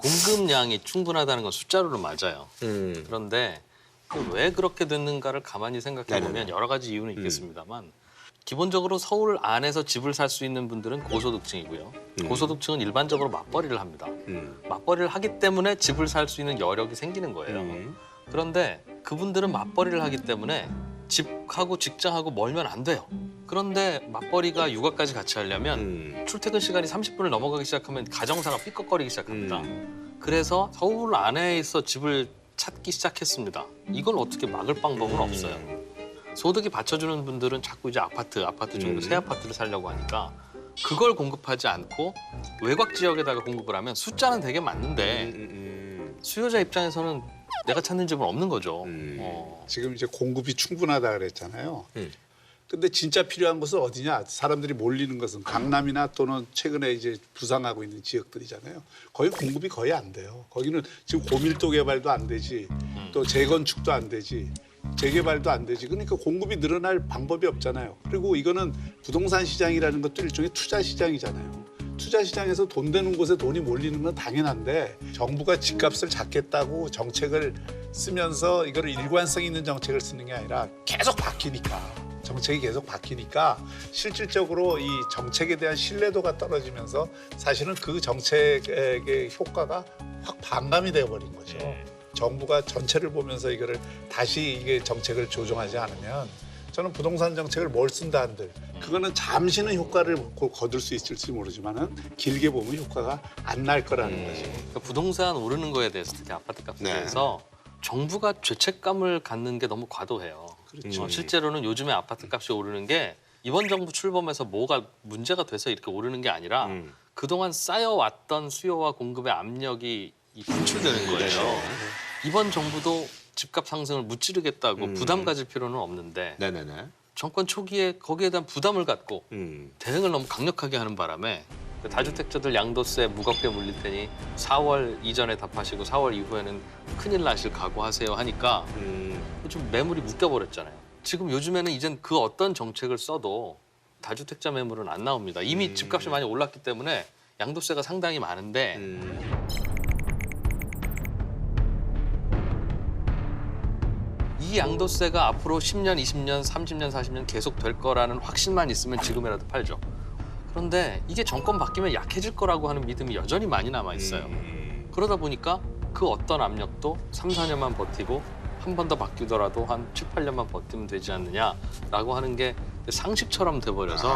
공급량이 충분하다는 건 숫자로는 맞아요. 그런데 왜 그렇게 됐는가를 가만히 생각해 보면 네네네. 여러 가지 이유는 있겠습니다만 기본적으로 서울 안에서 집을 살 수 있는 분들은 고소득층이고요. 고소득층은 일반적으로 맞벌이를 합니다. 맞벌이를 하기 때문에 집을 살 수 있는 여력이 생기는 거예요. 그런데 그분들은 맞벌이를 하기 때문에 집하고 직장하고 멀면 안 돼요. 그런데 맞벌이가 육아까지 같이 하려면 출퇴근 시간이 30분을 넘어가기 시작하면 가정사가 삐걱거리기 시작합니다. 그래서 서울 안에서 집을 찾기 시작했습니다. 이걸 어떻게 막을 방법은 없어요. 소득이 받쳐주는 분들은 자꾸 이제 아파트 중도 새 아파트를 살려고 하니까 그걸 공급하지 않고 외곽 지역에다가 공급을 하면 숫자는 되게 많은데 수요자 입장에서는 내가 찾는 집은 없는 거죠. 지금 이제 공급이 충분하다 그랬잖아요. 근데 진짜 필요한 곳은 어디냐? 사람들이 몰리는 것은 강남이나 또는 최근에 이제 부상하고 있는 지역들이잖아요. 거기 공급이 거의 안 돼요. 거기는 지금 고밀도 개발도 안 되지, 또 재건축도 안 되지, 재개발도 안 되지. 그러니까 공급이 늘어날 방법이 없잖아요. 그리고 이거는 부동산 시장이라는 것도 일종의 투자 시장이잖아요. 투자 시장에서 돈 되는 곳에 돈이 몰리는 건 당연한데 정부가 집값을 잡겠다고 정책을 쓰면서 이거를 일관성 있는 정책을 쓰는 게 아니라 계속 바뀌니까. 정책이 계속 바뀌니까 실질적으로 이 정책에 대한 신뢰도가 떨어지면서 사실은 그 정책의 효과가 확 반감이 되어버린 거죠. 정부가 전체를 보면서 이거를 다시 이게 정책을 조정하지 않으면 저는 부동산 정책을 뭘 쓴다 한들 그거는 잠시는 효과를 거둘 수 있을지 모르지만은 길게 보면 효과가 안 날 거라는 거죠. 그러니까 부동산 오르는 거에 대해서 특히 아파트 값에 대해서 정부가 죄책감을 갖는 게 너무 과도해요. 그렇죠. 실제로는 요즘에 아파트 값이 오르는 게 이번 정부 출범해서 뭐가 문제가 돼서 이렇게 오르는 게 아니라 그동안 쌓여왔던 수요와 공급의 압력이 분출되는 거예요. 이번 정부도 집값 상승을 무찌르겠다고 부담 가질 필요는 없는데 네네네. 정권 초기에 거기에 대한 부담을 갖고 대응을 너무 강력하게 하는 바람에 그 다주택자들 양도세 무겁게 물릴 테니 4월 이전에 답하시고 4월 이후에는 큰일 나실 각오하세요 하니까 좀 매물이 묶여버렸잖아요. 지금 요즘에는 이젠 그 어떤 정책을 써도 다주택자 매물은 안 나옵니다. 이미 집값이 많이 올랐기 때문에 양도세가 상당히 많은데 이 양도세가 앞으로 10년, 20년, 30년, 40년 계속 될 거라는 확신만 있으면 지금이라도 팔죠. 그런데 이게 정권 바뀌면 약해질 거라고 하는 믿음이 여전히 많이 남아 있어요. 그러다 보니까 그 어떤 압력도 3, 4년만 버티고 한 번 더 바뀌더라도 한 7, 8년만 버티면 되지 않느냐라고 하는 게 상식처럼 돼버려서